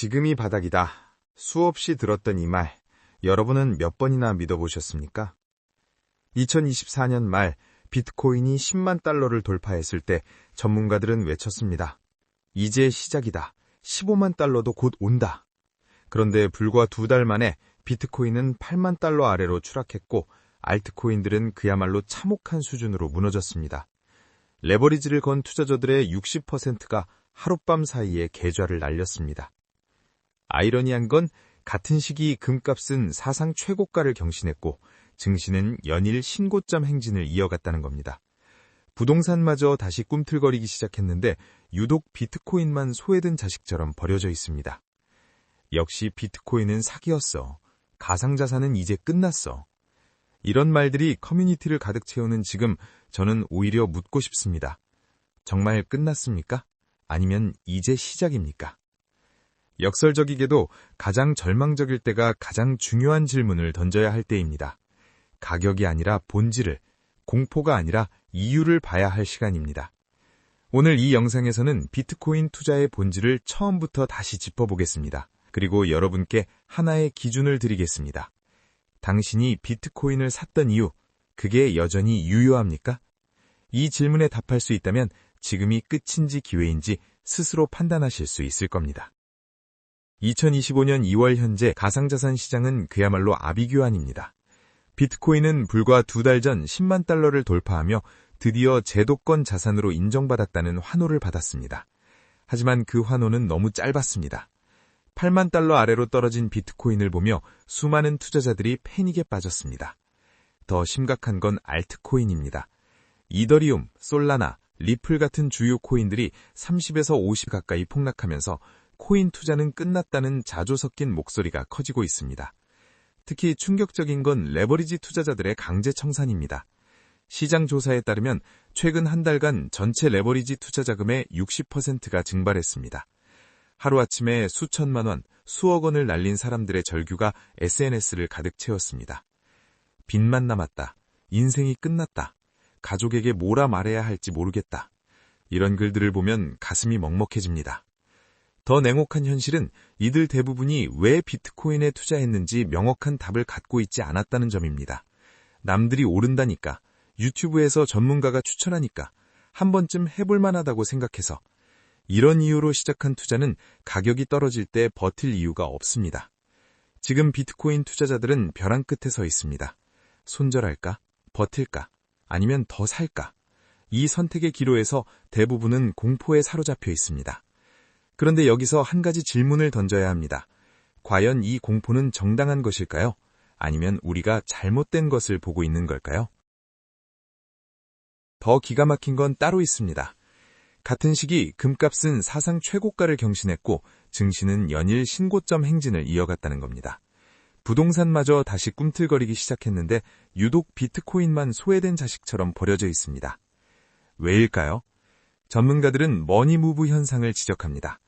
지금이 바닥이다. 수없이 들었던 이 말, 여러분은 몇 번이나 믿어보셨습니까? 2024년 말 비트코인이 10만 달러를 돌파했을 때 전문가들은 외쳤습니다. 이제 시작이다. 15만 달러도 곧 온다. 그런데 불과 2달 만에 비트코인은 8만 달러 아래로 추락했고 알트코인들은 그야말로 참혹한 수준으로 무너졌습니다. 레버리지를 건 투자자들의 60%가 하룻밤 사이에 계좌를 날렸습니다. 아이러니한 건 같은 시기 금값은 사상 최고가를 경신했고 증시는 연일 신고점 행진을 이어갔다는 겁니다. 부동산마저 다시 꿈틀거리기 시작했는데 유독 비트코인만 소외된 자식처럼 버려져 있습니다. 역시 비트코인은 사기였어. 가상자산은 이제 끝났어. 이런 말들이 커뮤니티를 가득 채우는 지금 저는 오히려 묻고 싶습니다. 정말 끝났습니까? 아니면 이제 시작입니까? 역설적이게도 가장 절망적일 때가 가장 중요한 질문을 던져야 할 때입니다. 가격이 아니라 본질을, 공포가 아니라 이유를 봐야 할 시간입니다. 오늘 이 영상에서는 비트코인 투자의 본질을 처음부터 다시 짚어보겠습니다. 그리고 여러분께 하나의 기준을 드리겠습니다. 당신이 비트코인을 샀던 이유, 그게 여전히 유효합니까? 이 질문에 답할 수 있다면 지금이 끝인지 기회인지 스스로 판단하실 수 있을 겁니다. 2025년 2월 현재 가상자산 시장은 그야말로 아비규환입니다. 비트코인은 불과 2달 전 10만 달러를 돌파하며 드디어 제도권 자산으로 인정받았다는 환호를 받았습니다. 하지만 그 환호는 너무 짧았습니다. 8만 달러 아래로 떨어진 비트코인을 보며 수많은 투자자들이 패닉에 빠졌습니다. 더 심각한 건 알트코인입니다. 이더리움, 솔라나, 리플 같은 주요 코인들이 30에서 50 가까이 폭락하면서 코인 투자는 끝났다는 자조 섞인 목소리가 커지고 있습니다. 특히 충격적인 건 레버리지 투자자들의 강제 청산입니다. 시장 조사에 따르면 최근 한 달간 전체 레버리지 투자 자금의 60%가 증발했습니다. 하루아침에 수천만 원, 수억 원을 날린 사람들의 절규가 SNS를 가득 채웠습니다. 빚만 남았다. 인생이 끝났다. 가족에게 뭐라 말해야 할지 모르겠다. 이런 글들을 보면 가슴이 먹먹해집니다. 더 냉혹한 현실은 이들 대부분이 왜 비트코인에 투자했는지 명확한 답을 갖고 있지 않았다는 점입니다. 남들이 오른다니까, 유튜브에서 전문가가 추천하니까, 한 번쯤 해볼 만하다고 생각해서 이런 이유로 시작한 투자는 가격이 떨어질 때 버틸 이유가 없습니다. 지금 비트코인 투자자들은 벼랑 끝에 서 있습니다. 손절할까? 버틸까? 아니면 더 살까? 이 선택의 기로에서 대부분은 공포에 사로잡혀 있습니다. 그런데 여기서 한 가지 질문을 던져야 합니다. 과연 이 공포는 정당한 것일까요? 아니면 우리가 잘못된 것을 보고 있는 걸까요? 더 기가 막힌 건 따로 있습니다. 같은 시기 금값은 사상 최고가를 경신했고 증시는 연일 신고점 행진을 이어갔다는 겁니다. 부동산마저 다시 꿈틀거리기 시작했는데 유독 비트코인만 소외된 자식처럼 버려져 있습니다. 왜일까요? 전문가들은 머니무브 현상을 지적합니다.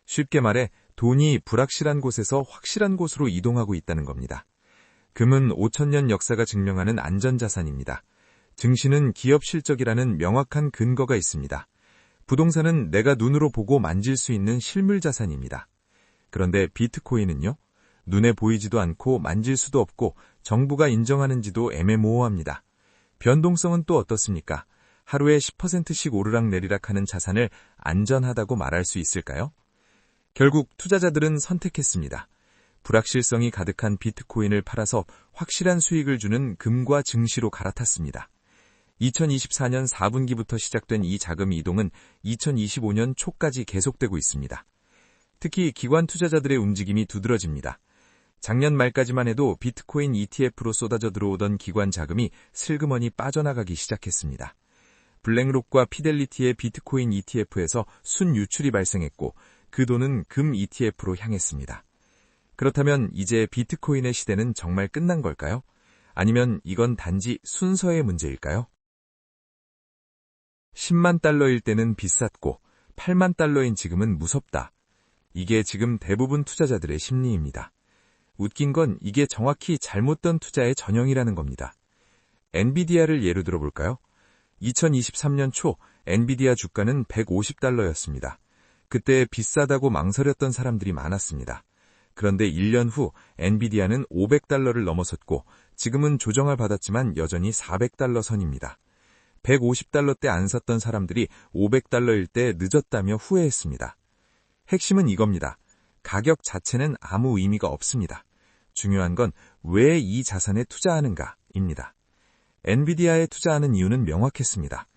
쉽게 말해 돈이 불확실한 곳에서 확실한 곳으로 이동하고 있다는 겁니다. 금은 5,000년 역사가 증명하는 안전자산입니다. 증시는 기업 실적이라는 명확한 근거가 있습니다. 부동산은 내가 눈으로 보고 만질 수 있는 실물 자산입니다. 그런데 비트코인은요? 눈에 보이지도 않고 만질 수도 없고 정부가 인정하는지도 애매모호합니다. 변동성은 또 어떻습니까? 하루에 10%씩 오르락내리락 하는 자산을 안전하다고 말할 수 있을까요? 결국 투자자들은 선택했습니다. 불확실성이 가득한 비트코인을 팔아서 확실한 수익을 주는 금과 증시로 갈아탔습니다. 2024년 4분기부터 시작된 이 자금 이동은 2025년 초까지 계속되고 있습니다. 특히 기관 투자자들의 움직임이 두드러집니다. 작년 말까지만 해도 비트코인 ETF로 쏟아져 들어오던 기관 자금이 슬그머니 빠져나가기 시작했습니다. 블랙록과 피델리티의 비트코인 ETF에서 순유출이 발생했고 그 돈은 금 ETF로 향했습니다. 그렇다면 이제 비트코인의 시대는 정말 끝난 걸까요? 아니면 이건 단지 순서의 문제일까요? 10만 달러일 때는 비쌌고 8만 달러인 지금은 무섭다. 이게 지금 대부분 투자자들의 심리입니다. 웃긴 건 이게 정확히 잘못된 투자의 전형이라는 겁니다. 엔비디아를 예로 들어볼까요? 2023년 초 엔비디아 주가는 $150였습니다. 그때 비싸다고 망설였던 사람들이 많았습니다. 그런데 1년 후 엔비디아는 $500를 넘어섰고 지금은 조정을 받았지만 여전히 $400 선입니다. $150대 안 샀던 사람들이 $500일 때 늦었다며 후회했습니다. 핵심은 이겁니다. 가격 자체는 아무 의미가 없습니다. 중요한 건 왜 이 자산에 투자하는가입니다. 엔비디아에 투자하는 이유는 명확했습니다.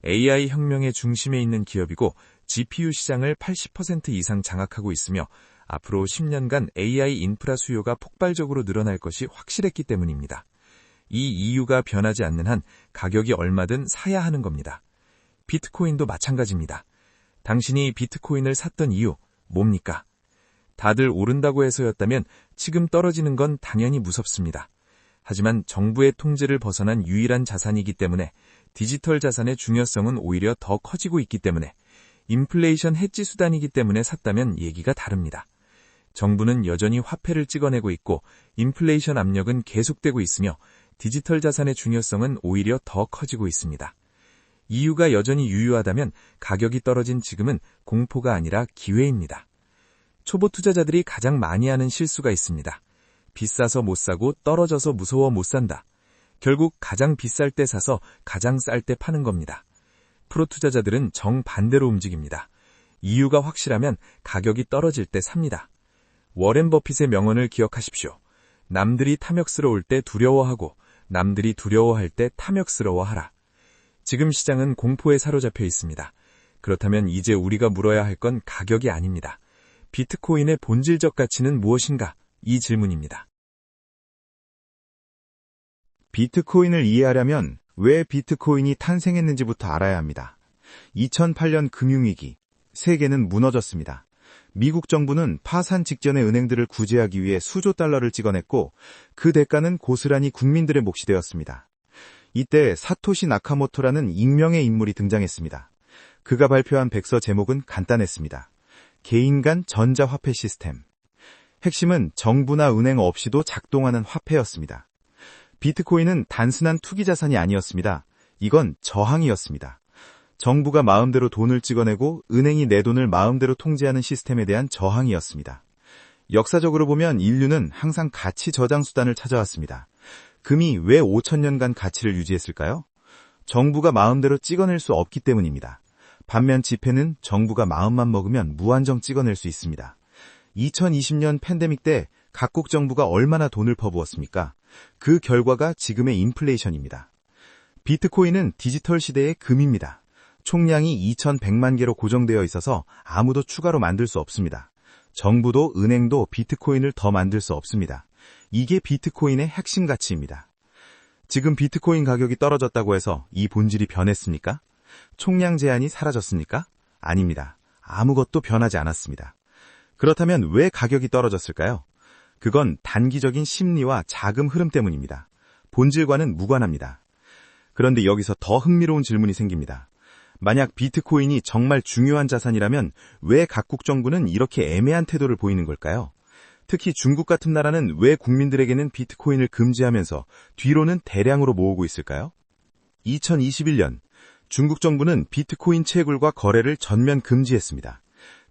AI 혁명의 중심에 있는 기업이고 GPU 시장을 80% 이상 장악하고 있으며 앞으로 10년간 AI 인프라 수요가 폭발적으로 늘어날 것이 확실했기 때문입니다. 이 이유가 변하지 않는 한 가격이 얼마든 사야 하는 겁니다. 비트코인도 마찬가지입니다. 당신이 비트코인을 샀던 이유 뭡니까? 다들 오른다고 해서였다면 지금 떨어지는 건 당연히 무섭습니다. 하지만 정부의 통제를 벗어난 유일한 자산이기 때문에 디지털 자산의 중요성은 오히려 더 커지고 있기 때문에 인플레이션 해지 수단이기 때문에 샀다면 얘기가 다릅니다. 정부는 여전히 화폐를 찍어내고 있고 인플레이션 압력은 계속되고 있으며 디지털 자산의 중요성은 오히려 더 커지고 있습니다. 이유가 여전히 유효하다면 가격이 떨어진 지금은 공포가 아니라 기회입니다. 초보 투자자들이 가장 많이 하는 실수가 있습니다. 비싸서 못 사고 떨어져서 무서워 못 산다. 결국 가장 비쌀 때 사서 가장 쌀 때 파는 겁니다. 프로 투자자들은 정반대로 움직입니다. 이유가 확실하면 가격이 떨어질 때 삽니다. 워렌 버핏의 명언을 기억하십시오. 남들이 탐욕스러울 때 두려워하고 남들이 두려워할 때 탐욕스러워하라. 지금 시장은 공포에 사로잡혀 있습니다. 그렇다면 이제 우리가 물어야 할 건 가격이 아닙니다. 비트코인의 본질적 가치는 무엇인가? 이 질문입니다. 비트코인을 이해하려면 왜 비트코인이 탄생했는지부터 알아야 합니다. 2008년 금융위기, 세계는 무너졌습니다. 미국 정부는 파산 직전의 은행들을 구제하기 위해 수조 달러를 찍어냈고 그 대가는 고스란히 국민들의 몫이 되었습니다. 이때 사토시 나카모토라는 익명의 인물이 등장했습니다. 그가 발표한 백서 제목은 간단했습니다. 개인 간 전자화폐 시스템. 핵심은 정부나 은행 없이도 작동하는 화폐였습니다. 비트코인은 단순한 투기 자산이 아니었습니다. 이건 저항이었습니다. 정부가 마음대로 돈을 찍어내고 은행이 내 돈을 마음대로 통제하는 시스템에 대한 저항이었습니다. 역사적으로 보면 인류는 항상 가치 저장 수단을 찾아왔습니다. 금이 왜 5,000년간 가치를 유지했을까요? 정부가 마음대로 찍어낼 수 없기 때문입니다. 반면 지폐는 정부가 마음만 먹으면 무한정 찍어낼 수 있습니다. 2020년 팬데믹 때 각국 정부가 얼마나 돈을 퍼부었습니까? 그 결과가 지금의 인플레이션입니다. 비트코인은 디지털 시대의 금입니다. 총량이 2,100만 개로 고정되어 있어서 아무도 추가로 만들 수 없습니다. 정부도 은행도 비트코인을 더 만들 수 없습니다. 이게 비트코인의 핵심 가치입니다. 지금 비트코인 가격이 떨어졌다고 해서 이 본질이 변했습니까? 총량 제한이 사라졌습니까? 아닙니다. 아무것도 변하지 않았습니다. 그렇다면 왜 가격이 떨어졌을까요? 그건 단기적인 심리와 자금 흐름 때문입니다. 본질과는 무관합니다. 그런데 여기서 더 흥미로운 질문이 생깁니다. 만약 비트코인이 정말 중요한 자산이라면 왜 각국 정부는 이렇게 애매한 태도를 보이는 걸까요? 특히 중국 같은 나라는 왜 국민들에게는 비트코인을 금지하면서 뒤로는 대량으로 모으고 있을까요? 2021년 중국 정부는 비트코인 채굴과 거래를 전면 금지했습니다.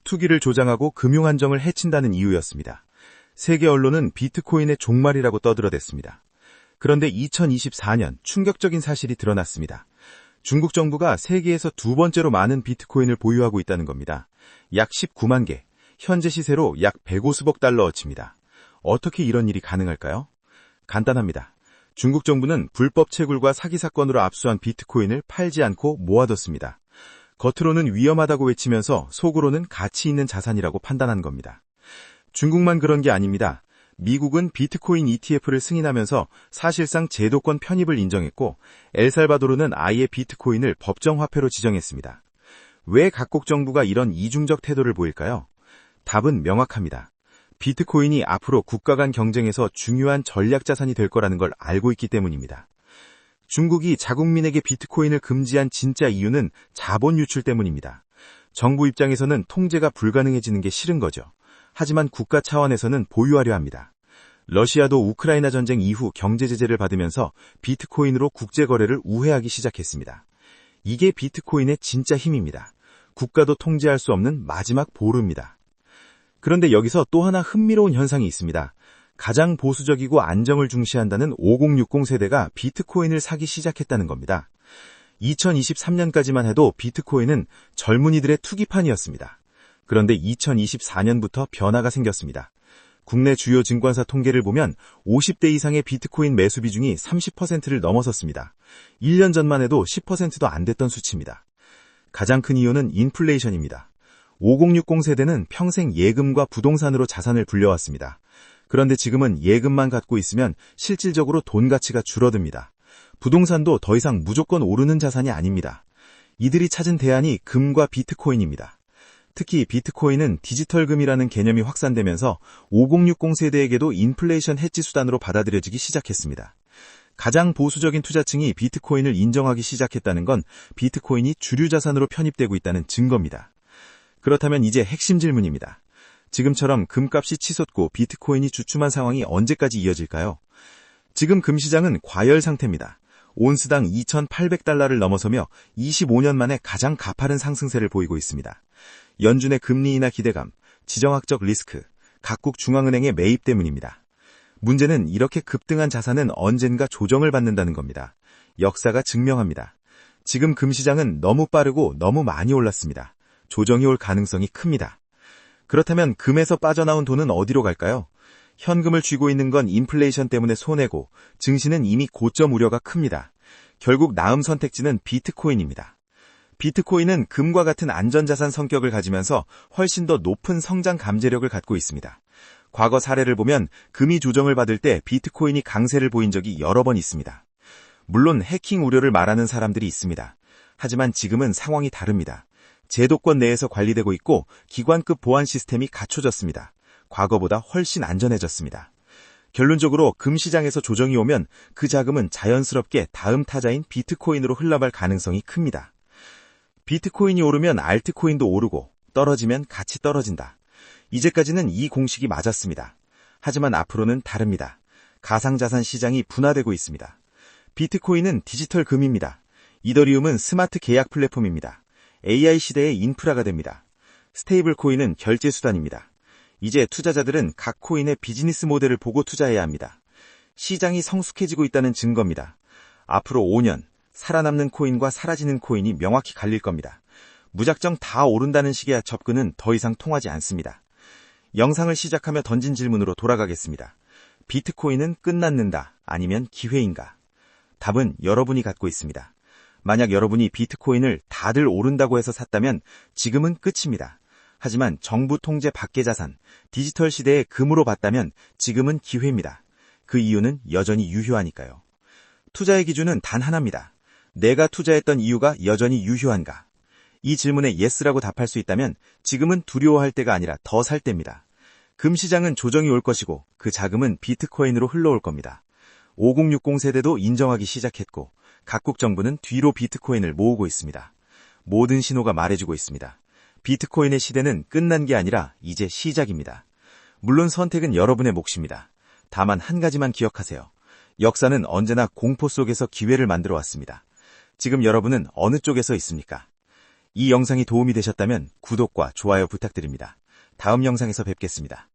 투기를 조장하고 금융 안정을 해친다는 이유였습니다. 세계 언론은 비트코인의 종말이라고 떠들어댔습니다. 그런데 2024년 충격적인 사실이 드러났습니다. 중국 정부가 세계에서 두 번째로 많은 비트코인을 보유하고 있다는 겁니다. 약 19만 개, 현재 시세로 약 150억 달러어치입니다. 어떻게 이런 일이 가능할까요? 간단합니다. 중국 정부는 불법 채굴과 사기 사건으로 압수한 비트코인을 팔지 않고 모아뒀습니다. 겉으로는 위험하다고 외치면서 속으로는 가치 있는 자산이라고 판단한 겁니다. 중국만 그런 게 아닙니다. 미국은 비트코인 ETF를 승인하면서 사실상 제도권 편입을 인정했고 엘살바도르는 아예 비트코인을 법정화폐로 지정했습니다. 왜 각국 정부가 이런 이중적 태도를 보일까요? 답은 명확합니다. 비트코인이 앞으로 국가 간 경쟁에서 중요한 전략 자산이 될 거라는 걸 알고 있기 때문입니다. 중국이 자국민에게 비트코인을 금지한 진짜 이유는 자본 유출 때문입니다. 정부 입장에서는 통제가 불가능해지는 게 싫은 거죠. 하지만 국가 차원에서는 보유하려 합니다. 러시아도 우크라이나 전쟁 이후 경제 제재를 받으면서 비트코인으로 국제 거래를 우회하기 시작했습니다. 이게 비트코인의 진짜 힘입니다. 국가도 통제할 수 없는 마지막 보루입니다. 그런데 여기서 또 하나 흥미로운 현상이 있습니다. 가장 보수적이고 안정을 중시한다는 5060 세대가 비트코인을 사기 시작했다는 겁니다. 2023년까지만 해도 비트코인은 젊은이들의 투기판이었습니다. 그런데 2024년부터 변화가 생겼습니다. 국내 주요 증권사 통계를 보면 50대 이상의 비트코인 매수 비중이 30%를 넘어섰습니다. 1년 전만 해도 10%도 안 됐던 수치입니다. 가장 큰 이유는 인플레이션입니다. 5060 세대는 평생 예금과 부동산으로 자산을 불려왔습니다. 그런데 지금은 예금만 갖고 있으면 실질적으로 돈 가치가 줄어듭니다. 부동산도 더 이상 무조건 오르는 자산이 아닙니다. 이들이 찾은 대안이 금과 비트코인입니다. 특히 비트코인은 디지털금이라는 개념이 확산되면서 5060 세대에게도 인플레이션 해지 수단으로 받아들여지기 시작했습니다. 가장 보수적인 투자층이 비트코인을 인정하기 시작했다는 건 비트코인이 주류 자산으로 편입되고 있다는 증거입니다. 그렇다면 이제 핵심 질문입니다. 지금처럼 금값이 치솟고 비트코인이 주춤한 상황이 언제까지 이어질까요? 지금 금시장은 과열 상태입니다. 온스당 2,800달러를 넘어서며 25년 만에 가장 가파른 상승세를 보이고 있습니다. 연준의 금리 인하 기대감, 지정학적 리스크, 각국 중앙은행의 매입 때문입니다. 문제는 이렇게 급등한 자산은 언젠가 조정을 받는다는 겁니다. 역사가 증명합니다. 지금 금시장은 너무 빠르고 너무 많이 올랐습니다. 조정이 올 가능성이 큽니다. 그렇다면 금에서 빠져나온 돈은 어디로 갈까요? 현금을 쥐고 있는 건 인플레이션 때문에 손해고 증시는 이미 고점 우려가 큽니다. 결국 나은 선택지는 비트코인입니다. 비트코인은 금과 같은 안전자산 성격을 가지면서 훨씬 더 높은 성장 감제력을 갖고 있습니다. 과거 사례를 보면 금이 조정을 받을 때 비트코인이 강세를 보인 적이 여러 번 있습니다. 물론 해킹 우려를 말하는 사람들이 있습니다. 하지만 지금은 상황이 다릅니다. 제도권 내에서 관리되고 있고 기관급 보안 시스템이 갖춰졌습니다. 과거보다 훨씬 안전해졌습니다. 결론적으로 금시장에서 조정이 오면 그 자금은 자연스럽게 다음 타자인 비트코인으로 흘러갈 가능성이 큽니다. 비트코인이 오르면 알트코인도 오르고 떨어지면 같이 떨어진다. 이제까지는 이 공식이 맞았습니다. 하지만 앞으로는 다릅니다. 가상자산 시장이 분화되고 있습니다. 비트코인은 디지털 금입니다. 이더리움은 스마트 계약 플랫폼입니다. AI 시대의 인프라가 됩니다. 스테이블 코인은 결제 수단입니다. 이제 투자자들은 각 코인의 비즈니스 모델을 보고 투자해야 합니다. 시장이 성숙해지고 있다는 증거입니다. 앞으로 5년, 살아남는 코인과 사라지는 코인이 명확히 갈릴 겁니다. 무작정 다 오른다는 식의 접근은 더 이상 통하지 않습니다. 영상을 시작하며 던진 질문으로 돌아가겠습니다. 비트코인은 끝났는가 아니면 기회인가? 답은 여러분이 갖고 있습니다. 만약 여러분이 비트코인을 다들 오른다고 해서 샀다면 지금은 끝입니다. 하지만 정부 통제 밖의 자산, 디지털 시대의 금으로 봤다면 지금은 기회입니다. 그 이유는 여전히 유효하니까요. 투자의 기준은 단 하나입니다. 내가 투자했던 이유가 여전히 유효한가? 이 질문에 예스라고 답할 수 있다면 지금은 두려워할 때가 아니라 더 살 때입니다. 금시장은 조정이 올 것이고 그 자금은 비트코인으로 흘러올 겁니다. 5060 세대도 인정하기 시작했고 각국 정부는 뒤로 비트코인을 모으고 있습니다. 모든 신호가 말해주고 있습니다. 비트코인의 시대는 끝난 게 아니라 이제 시작입니다. 물론 선택은 여러분의 몫입니다. 다만 한 가지만 기억하세요. 역사는 언제나 공포 속에서 기회를 만들어 왔습니다. 지금 여러분은 어느 쪽에 서 있습니까? 이 영상이 도움이 되셨다면 구독과 좋아요 부탁드립니다. 다음 영상에서 뵙겠습니다.